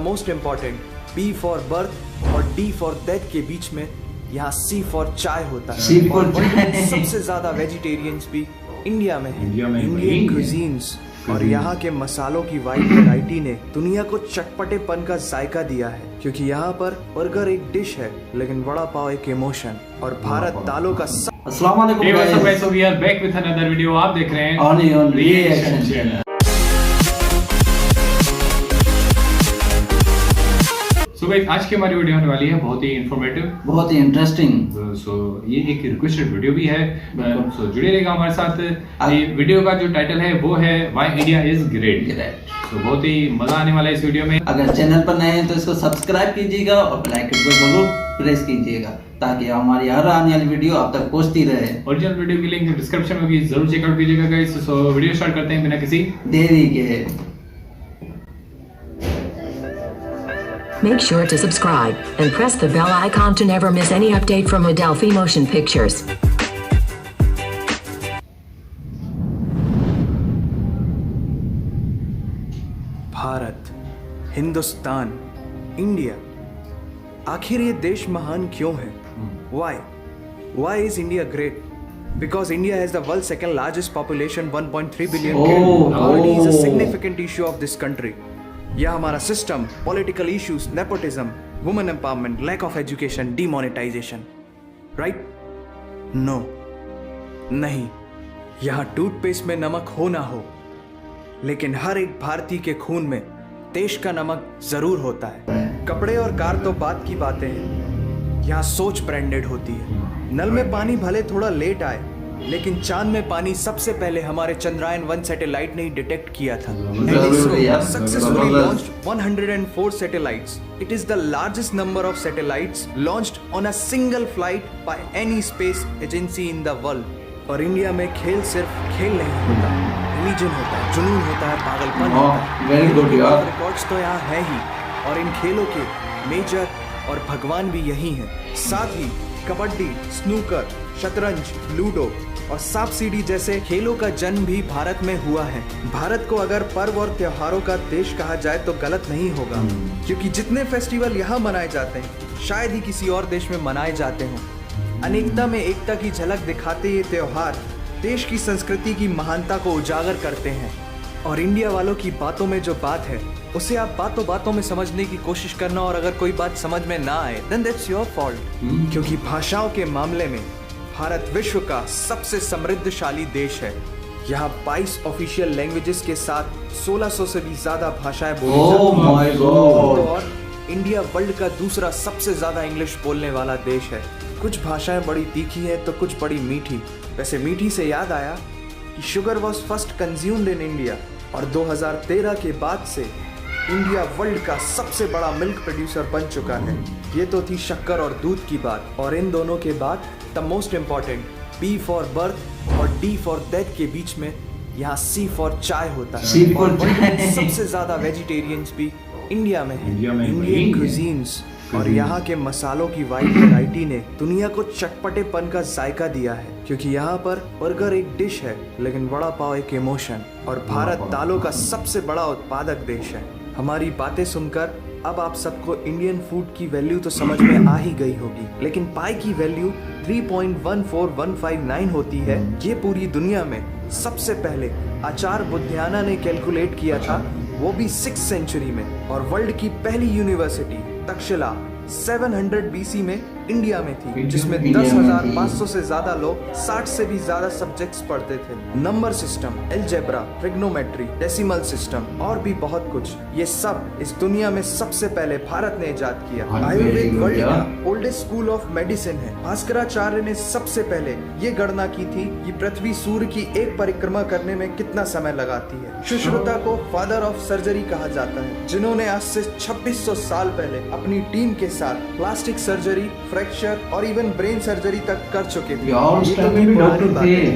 Most important B for birth और D for death के बीच में यहाँ सी फॉर चाय होता है। और वर्ल्ड में सबसे ज्यादा वेजिटेरियंस भी इंडिया में है। इंडियन क्विजीन्स और यहाँ के मसालों की वाइड वैरायटी ने दुनिया को चटपटेपन का जायका दिया है, क्योंकि यहाँ पर बर्गर एक डिश है लेकिन वड़ा पाव एक इमोशन और भारत दालों का अस्सलाम वालेकुम guys, we are back with another video. आप देख रहे हैं on reaction channel. So guys, आज की हमारी वीडियो होने वाली है बहुत ही इंफॉर्मेटिव, बहुत ही इंटरेस्टिंग। सो ये एक रिक्वेस्टेड वीडियो भी है, सो जुड़े रहिएगा हमारे साथ। ये वीडियो का जो टाइटल है वो है व्हाई इंडिया इज ग्रेट। तो बहुत ही मजा आने वाला है इस वीडियो में। अगर चैनल पर नए हैं तो इसको सब्सक्राइब कीजिएगा और बेल आइकन को जरूर प्रेस कीजिएगा ताकि हमारी हर आने वाली वीडियो आप तक पहुंचती रहे। ओरिजिनल वीडियो की लिंक डिस्क्रिप्शन में होगी, जरूर चेकआउट कीजिएगा गाइस। सो वीडियो स्टार्ट करते हैं बिना किसी देरी के। Make sure to subscribe and press the bell icon to never miss any update from Adelphi Motion Pictures. Bharat, Hindustan, India, आखिर ये देश महान क्यों है? Why is India great? Because India has the world's second largest population, 1.3 billion. Poverty is a significant issue of this country. यह हमारा system, political issues, nepotism, women empowerment, lack of education, demonetisation, right? No, नहीं। यहाँ toothpaste में नमक हो ना हो, लेकिन हर एक भारतीय के खून में देश का नमक जरूर होता है। कपड़े और कार तो बात की बातें हैं, यहाँ सोच ब्रांडेड होती है। नल में पानी भले थोड़ा लेट आए, लेकिन चांद में पानी सबसे पहले हमारे चंद्रयान 1 सैटेलाइट ने ही डिटेक्ट किया था। Successfully launched 104 satellites. It is the largest number of satellites launched on a single flight by any space agency in the world. और इंडिया में खेल सिर्फ खेल नहीं होता, रिलीजन होता है, जुनून होता है, पागलपन होता है। वेरी गुड यार। रिकॉर्ड्स तो यहाँ है ही, और इन खेलों के मेजर और भगवान भी यही हैं। साथ ही कबड्डी, स्नूकर, शतरंज, लूडो और सांप सीढ़ी जैसे खेलों का जन्म भी भारत में हुआ है। भारत को अगर पर्व और त्योहारों का देश कहा जाए तो गलत नहीं होगा, क्योंकि जितने फेस्टिवल यहाँ मनाए जाते हैं शायद ही किसी और देश में मनाए जाते हों। अनेकता में एकता की झलक दिखाते ये त्योहार देश की संस्कृति की महानता को उजागर करते हैं। और इंडिया वालों की बातों में जो बात है उसे आप बातों बातों में समझने की कोशिश करना, और अगर कोई बात समझ में ना आए देन दैट्स योर फॉल्ट। क्योंकि भाषाओं के मामले में भारत विश्व का सबसे समृद्धशाली देश है। यहाँ 22 ऑफिशियल लैंग्वेजेस के साथ 1600 से भी ज्यादा भाषाएं बोली जाती हैं। और इंडिया वर्ल्ड का दूसरा सबसे ज्यादा इंग्लिश बोलने वाला देश है। कुछ भाषाएं बड़ी तीखी हैं तो कुछ बड़ी मीठी। वैसे मीठी से याद आया कि sugar was first consumed in India, और 2013 के बाद से इंडिया वर्ल्ड का सबसे बड़ा मिल्क प्रोड्यूसर बन चुका है। ये तो थी शक्कर और दूध की बात, और इन दोनों के बाद the most important B for birth और डी फॉर डेथ के बीच में यहाँ सी फॉर चाय होता है। और वर्ल्ड में सबसे ज्यादा वेजिटेरियंस भी इंडिया में है। इंडियन क्विजीन्स और यहाँ के मसालों की वाइड वैरायटी ने दुनिया को चटपटेपन का जायका दिया है, क्योंकि यहाँ पर बर्गर एक डिश है लेकिन वड़ा पाव एक इमोशन, और भारत दालों का सबसे बड़ा उत्पादक देश है। हमारी बातें सुनकर अब आप सबको इंडियन फूड की वैल्यू तो समझ में आ ही गई होगी, लेकिन पाई की वैल्यू 3.14159 होती है। ये पूरी दुनिया में सबसे पहले आचार्य बुद्धियाना ने कैलकुलेट किया था, वो भी 6th सेंचुरी में। और वर्ल्ड की पहली यूनिवर्सिटी तक्षशिला 700 BC में इंडिया में थी, जिसमें 10,500 से ज्यादा लोग 60 से भी ज्यादा सब्जेक्ट्स पढ़ते थे। Number system, algebra, trigonometry, decimal system और भी बहुत कुछ, ये सब इस दुनिया में सबसे पहले भारत ने इजाद किया। आयुर्वेद वर्ल्ड का ओल्डेस्ट स्कूल ऑफ मेडिसिन है। भास्कराचार्य ने सबसे पहले ये गणना की थी कि पृथ्वी सूर्य की एक परिक्रमा करने में कितना समय लगाती है। सुश्रुता को फादर ऑफ सर्जरी कहा जाता है, जिन्होंने आज से 2600 साल पहले अपनी टीम के साथ प्लास्टिक सर्जरी, फ्रैक्चर और इवन ब्रेन सर्जरी तक कर चुके थे।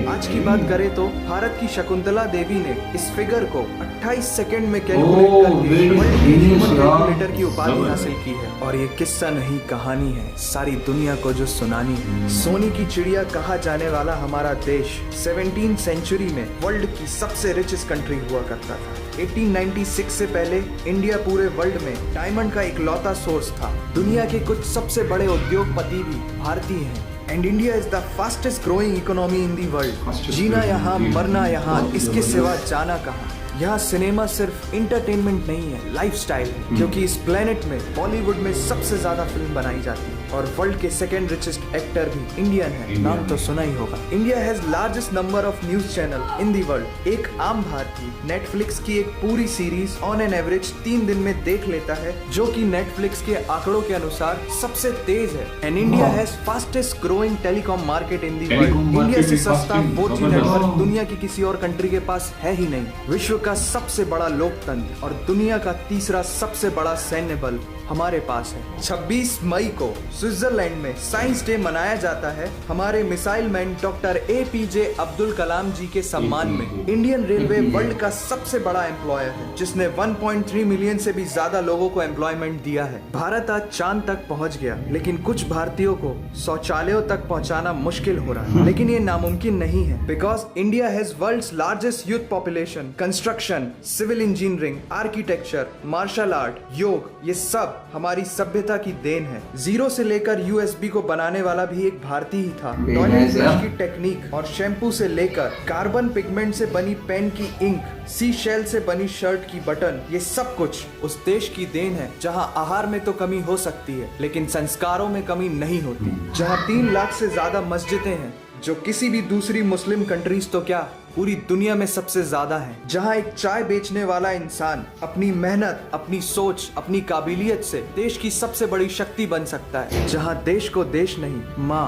आज की बात करें तो भारत की शकुंतला देवी ने इस फिगर को 28 सेकंड में कैलकुलेट करके वर्ल्ड ह्यूमन कैलकुलेटर की उपाधि हासिल की है। और ये किस्सा नहीं कहानी है, सारी दुनिया को जो सुनानी है। सोने की चिड़िया कहा जाने वाला हमारा देश 17th सेंचुरी में वर्ल्ड की सबसे रिचेस्ट कंट्री हुआ करता था। 1896 से पहले इंडिया पूरे वर्ल्ड में डायमंड का इकलौता सोर्स था। दुनिया के कुछ सबसे बड़े उद्योगपति भी भारतीय हैं। And India is the fastest growing economy in the world. जीना यहाँ, मरना यहाँ, इसके सिवा जाना कहाँ। यहाँ सिनेमा सिर्फ इंटरटेनमेंट नहीं है, लाइफस्टाइल है, क्योंकि इस प्लेनेट में बॉलीवुड में सबसे ज्यादा फिल्म बनाई जाती है और वर्ल्ड के सेकेंड रिचेस्ट एक्टर भी इंडियन है। नाम तो सुना ही होगा। India has largest number of news channel in the world. एक आम भारतीय नेटफ्लिक्स की एक पूरी सीरीज ऑन एन एवरेज 3 दिन में देख लेता है, जो कि नेटफ्लिक्स के आंकड़ों के अनुसार सबसे तेज है। And India has fastest growing telecom market in the world. India से सस्ता 4G नेटवर्क दुनिया की किसी और कंट्री के पास है ही नहीं। विश्व का सबसे बड़ा लोकतंत्र और दुनिया का तीसरा सबसे बड़ा सैन्य बल हमारे पास है। 26 मई को स्विट्जरलैंड में साइंस डे मनाया जाता है हमारे missile man doctor APJ Abdul Kalam ji के सम्मान में। इंडियन रेलवे वर्ल्ड का सबसे बड़ा एम्प्लॉयर है, जिसने 1.3 मिलियन से भी ज्यादा लोगों को एम्प्लॉयमेंट दिया है। भारत आज चांद तक पहुंच गया, लेकिन कुछ भारतीयों को शौचालयों तक पहुंचाना मुश्किल हो रहा है। लेकिन ये नामुमकिन नहीं है, because India has world's largest youth population. Construction, civil engineering, architecture, martial art, yoga, ये सब हमारी सभ्यता की देन है। जीरो से लेकर USB को बनाने वाला भी एक भारतीय ही था। टॉयलेट ब्रश की टेक्निक और शैम्पू से लेकर कार्बन पिगमेंट से बनी पेन की इंक, सी शेल से बनी शर्ट की बटन, ये सब कुछ उस देश की देन है जहां आहार में तो कमी हो सकती है, लेकिन संस्कारों में कमी नहीं होती। जहां 3 लाख से ज्यादा मस्जिदें हैं, जो किसी भी दूसरी मुस्लिम कंट्रीज तो क्या पूरी दुनिया में सबसे ज्यादा है। जहां एक चाय बेचने वाला इंसान अपनी मेहनत, अपनी सोच, अपनी काबिलियत से देश की सबसे बड़ी शक्ति बन सकता है। जहां देश को देश नहीं, माँ,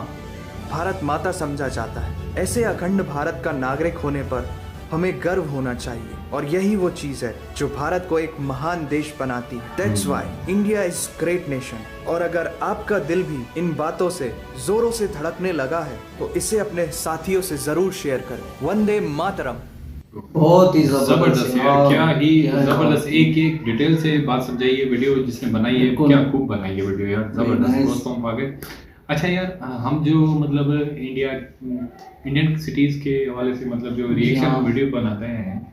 भारत माता समझा जाता है। ऐसे अखंड भारत का नागरिक होने पर हमें गर्व होना चाहिए, और यही वो चीज है जो भारत को एक महान देश बनाती है। That's why India is great nation। और अगर आपका दिल भी इन बातों से जोरों से धड़कने लगा है, तो इसे अपने साथियों से जरूर शेयर करें। वंदे मातरम। बहुत ही जबरदस्त यार, क्या ही जबरदस्त। एक डिटेल से बात समझाइए। वीडियो जिसने बनाई है, क्या खूब बनाई है वीडियो यार, जबरदस्त। दोस्तों आगे अच्छा यार, हम जो मतलब इंडियन सिटीज के हवाले से मतलब जो रिएक्शन वीडियो बनाते हैं,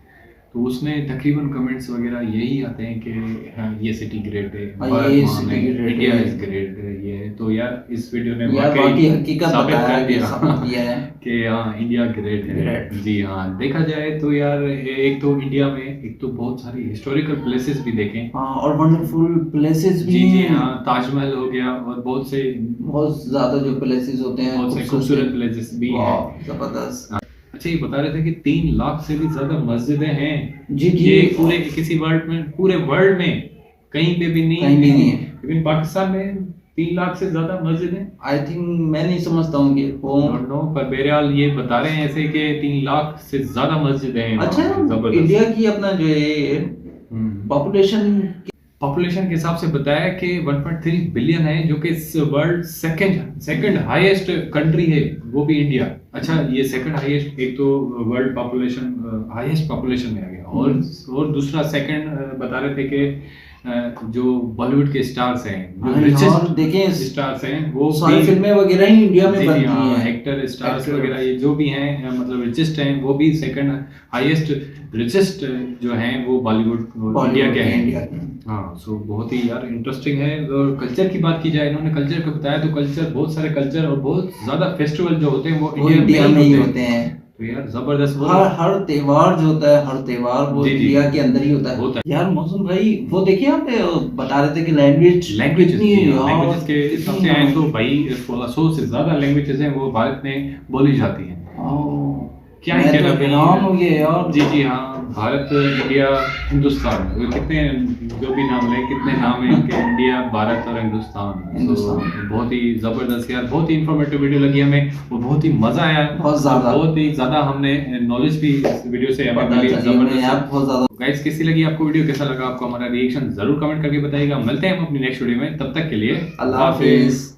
तो उसमें तकरीबन कमेंट्स वगैरह यही आते हैं कि हाँ, ये सिटी ग्रेट है, इंडिया इज ग्रेट है। ये तो यार इस वीडियो ने वाकई साबित कर दिया कि हाँ इंडिया ग्रेट है। जी हाँ, देखा जाए तो यार एक तो इंडिया में एक तो बहुत सारी हिस्टोरिकल प्लेसेस भी देखें, और वंडरफुल प्लेसेस भी। जी हाँ, ताजमहल हो गया और बहुत ज्यादा जो प्लेसेस होते हैं, बहुत से खूबसूरत प्लेसेस भी हैं। जबरदस्त। अच्छा, ये बता रहे थे कि 3 लाख से भी ज्यादा मस्जिदें हैं। जी ये पूरे किसी पूरे वर्ल्ड में कहीं पे भी नहीं है। लेकिन पाकिस्तान में 3 लाख से ज्यादा मस्जिदें, आई थिंक मैं नहीं समझता हूँ कि पर बहरहाल ये बता रहे हैं ऐसे कि 3 लाख से ज्यादा मस्जिदें हैं। अच्छा, इंडिया की अपना जो है पॉपुलेशन के हिसाब से बताया कि 1.3 बिलियन है, जो कि वर्ल्ड सेकंड हाईएस्ट कंट्री है, वो भी इंडिया। अच्छा, ये सेकंड हाईएस्ट, एक तो वर्ल्ड पॉपुलेशन हाईएस्ट पॉपुलेशन में आ गया, और दूसरा सेकंड बता रहे थे कि जो बॉलीवुड के स्टार्स हैं, जो रिचेस्ट स्टार्स हैं, वो सारी फिल्में वगैरह ही इंडिया में बनती हैं। एक्टर स्टार्स वगैरह ये जो भी हैं, मतलब रिचेस्ट हैं, वो भी सेकंड हाईएस्ट रिचेस्ट जो हैं वो बॉलीवुड इंडिया के हैं। हाँ, सो बहुत ही यार इंटरेस्टिंग है। और कल्चर की बात की जाए, इन्होंने कल्चर का बताया, तो कल्चर, बहुत सारे कल्चर और बहुत ज्यादा फेस्टिवल जो होते हैं वो इंडिया में ही होते हैं। तो यार जबरदस्त, हर त्योहार जो होता है, हर त्योहार वो इंडिया के अंदर ही होता है। यार मौसम भाई, वो देखिए आप बता रहे थे कि लैंग्वेज के हिसाब से आए तो भाई 1600 से ज्यादा लैंग्वेजेस हैं वो भारत में बोली जाती हैं। क्या ही कहना हो गया यार। जी हाँ, भारत, इंडिया, हिंदुस्तान, कितने जो भी नाम लें, कितने नाम हैं कि इंडिया, भारत और हिंदुस्तान। बहुत ही जबरदस्त यार, बहुत ही इंफॉर्मेटिव वीडियो लगी हमें, और बहुत ही मजा आया, बहुत ही ज्यादा हमने नॉलेज भी इस वीडियो से हमें मिली। जबरदस्त। गाइस, कैसी लगी आपको वीडियो, कैसा लगा आपको हमारा रिएक्शन, जरूर कमेंट करके बताइएगा। मिलते हैं हम अपनी नेक्स्ट वीडियो में, तब तक के लिए अल्लाह हाफिज।